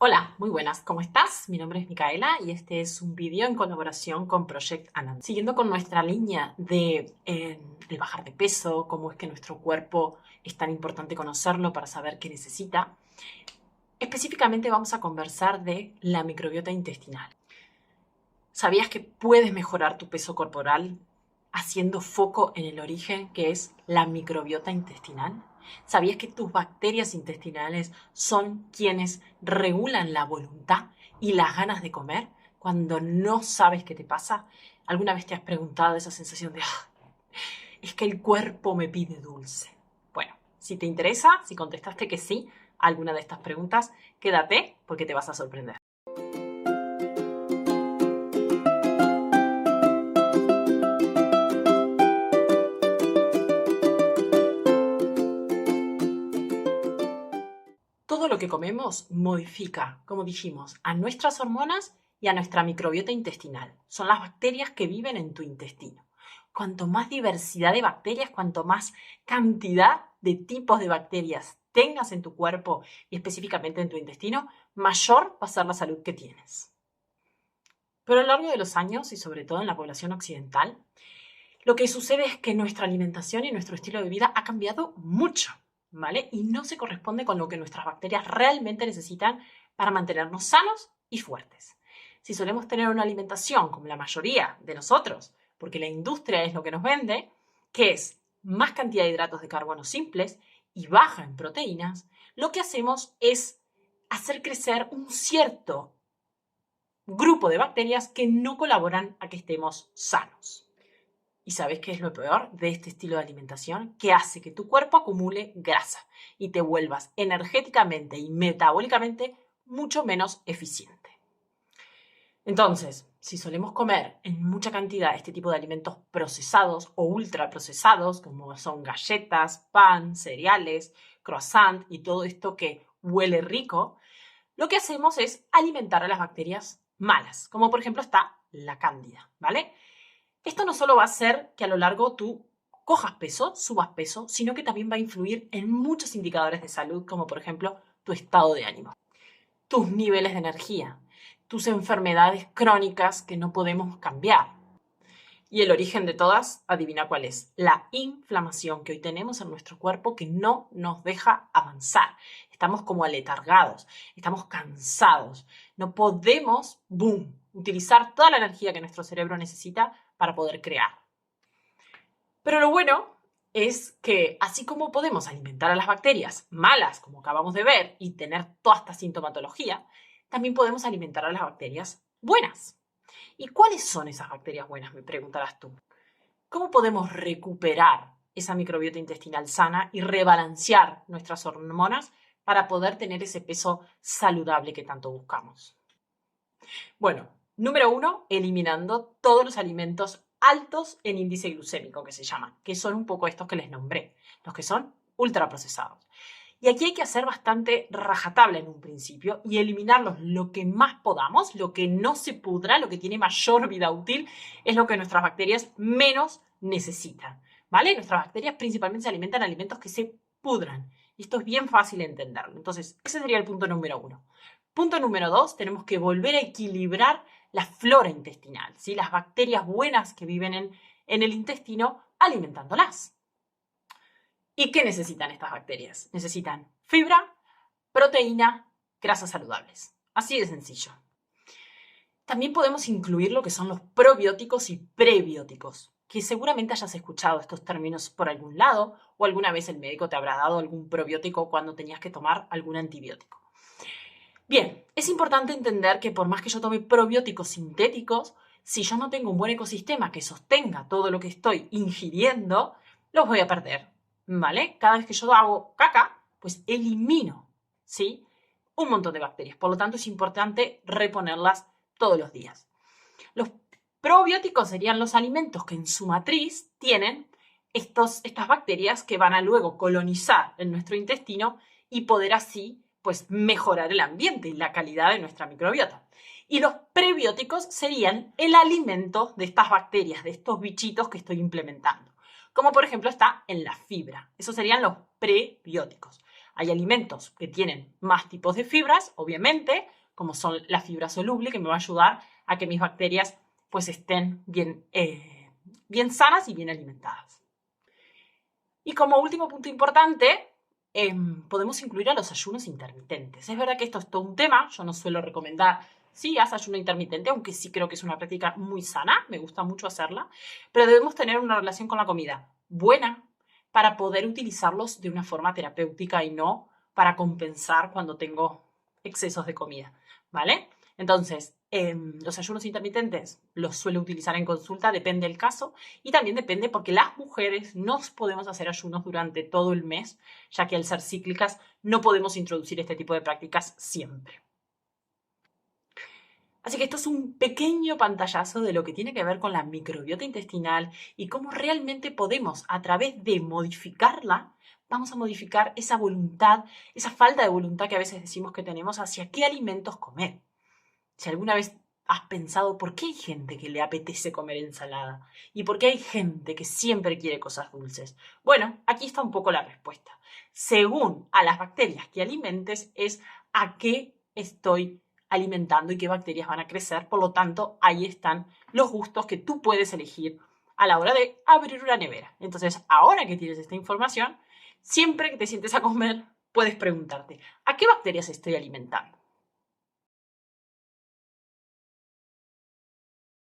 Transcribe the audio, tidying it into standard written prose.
Hola, muy buenas, ¿cómo estás? Mi nombre es Micaela y este es un vídeo en colaboración con Project Anand. Siguiendo con nuestra línea de bajar de peso, cómo es que nuestro cuerpo es tan importante conocerlo para saber qué necesita, específicamente vamos a conversar de la microbiota intestinal. ¿Sabías que puedes mejorar tu peso corporal haciendo foco en el origen, que es la microbiota intestinal? ¿Sabías que tus bacterias intestinales son quienes regulan la voluntad y las ganas de comer cuando no sabes qué te pasa? ¿Alguna vez te has preguntado esa sensación de es que el cuerpo me pide dulce? Bueno, si te interesa, si contestaste que sí a alguna de estas preguntas, quédate porque te vas a sorprender. Todo lo que comemos modifica, como dijimos, a nuestras hormonas y a nuestra microbiota intestinal. Son las bacterias que viven en tu intestino. Cuanto más diversidad de bacterias, cuanto más cantidad de tipos de bacterias tengas en tu cuerpo y específicamente en tu intestino, mayor va a ser la salud que tienes. Pero a lo largo de los años, y sobre todo en la población occidental, lo que sucede es que nuestra alimentación y nuestro estilo de vida ha cambiado mucho, ¿vale? Y no se corresponde con lo que nuestras bacterias realmente necesitan para mantenernos sanos y fuertes. Si solemos tener una alimentación, como la mayoría de nosotros, porque la industria es lo que nos vende, que es más cantidad de hidratos de carbono simples y baja en proteínas, lo que hacemos es hacer crecer un cierto grupo de bacterias que no colaboran a que estemos sanos. ¿Y sabes qué es lo peor de este estilo de alimentación? Que hace que tu cuerpo acumule grasa y te vuelvas energéticamente y metabólicamente mucho menos eficiente. Entonces, si solemos comer en mucha cantidad este tipo de alimentos procesados o ultraprocesados, como son galletas, pan, cereales, croissant y todo esto que huele rico, lo que hacemos es alimentar a las bacterias malas, como por ejemplo está la cándida, ¿vale? Esto no solo va a hacer que a lo largo tú cojas peso, subas peso, sino que también va a influir en muchos indicadores de salud, como por ejemplo tu estado de ánimo, tus niveles de energía, tus enfermedades crónicas que no podemos cambiar. Y el origen de todas, adivina cuál es, la inflamación que hoy tenemos en nuestro cuerpo que no nos deja avanzar. Estamos como aletargados, estamos cansados, no podemos, boom, utilizar toda la energía que nuestro cerebro necesita para poder crear. Pero lo bueno es que así como podemos alimentar a las bacterias malas, como acabamos de ver, y tener toda esta sintomatología, también podemos alimentar a las bacterias buenas. ¿Y cuáles son esas bacterias buenas? Me preguntarás tú. ¿Cómo podemos recuperar esa microbiota intestinal sana y rebalancear nuestras hormonas para poder tener ese peso saludable que tanto buscamos? Bueno, número 1, eliminando todos los alimentos altos en índice glucémico, que se llaman, que son un poco estos que les nombré, los que son ultraprocesados. Y aquí hay que hacer bastante rajatabla en un principio y eliminarlos lo que más podamos, lo que no se pudra, lo que tiene mayor vida útil, es lo que nuestras bacterias menos necesitan, ¿vale? Nuestras bacterias principalmente se alimentan de alimentos que se pudran. Y esto es bien fácil de entenderlo. Entonces, ese sería el punto número 1. Punto número 2, tenemos que volver a equilibrar la flora intestinal, ¿sí? Las bacterias buenas que viven en el intestino, alimentándolas. ¿Y qué necesitan estas bacterias? Necesitan fibra, proteína, grasas saludables. Así de sencillo. También podemos incluir lo que son los probióticos y prebióticos, que seguramente hayas escuchado estos términos por algún lado o alguna vez el médico te habrá dado algún probiótico cuando tenías que tomar algún antibiótico. Bien, es importante entender que por más que yo tome probióticos sintéticos, si yo no tengo un buen ecosistema que sostenga todo lo que estoy ingiriendo, los voy a perder, ¿vale? Cada vez que yo hago caca, pues elimino, ¿sí? Un montón de bacterias. Por lo tanto, es importante reponerlas todos los días. Los probióticos serían los alimentos que en su matriz tienen estas bacterias que van a luego colonizar en nuestro intestino y poder así pues mejorar el ambiente y la calidad de nuestra microbiota. Y los prebióticos serían el alimento de estas bacterias, de estos bichitos que estoy implementando. Como por ejemplo está en la fibra. Esos serían los prebióticos. Hay alimentos que tienen más tipos de fibras, obviamente, como son la fibra soluble, que me va a ayudar a que mis bacterias pues estén bien sanas y bien alimentadas. Y como último punto importante, podemos incluir a los ayunos intermitentes. Es verdad que esto es todo un tema, yo no suelo recomendar, sí, haz ayuno intermitente, aunque sí creo que es una práctica muy sana, me gusta mucho hacerla, pero debemos tener una relación con la comida buena para poder utilizarlos de una forma terapéutica y no para compensar cuando tengo excesos de comida, ¿vale? Entonces, los ayunos intermitentes los suelo utilizar en consulta, depende del caso, y también depende porque las mujeres no podemos hacer ayunos durante todo el mes, ya que al ser cíclicas no podemos introducir este tipo de prácticas siempre. Así que esto es un pequeño pantallazo de lo que tiene que ver con la microbiota intestinal y cómo realmente podemos, a través de modificarla, vamos a modificar esa voluntad, esa falta de voluntad que a veces decimos que tenemos hacia qué alimentos comer. Si alguna vez has pensado por qué hay gente que le apetece comer ensalada y por qué hay gente que siempre quiere cosas dulces. Bueno, aquí está un poco la respuesta. Según a las bacterias que alimentes es a qué estoy alimentando y qué bacterias van a crecer. Por lo tanto, ahí están los gustos que tú puedes elegir a la hora de abrir una nevera. Entonces, ahora que tienes esta información, siempre que te sientes a comer, puedes preguntarte, ¿a qué bacterias estoy alimentando?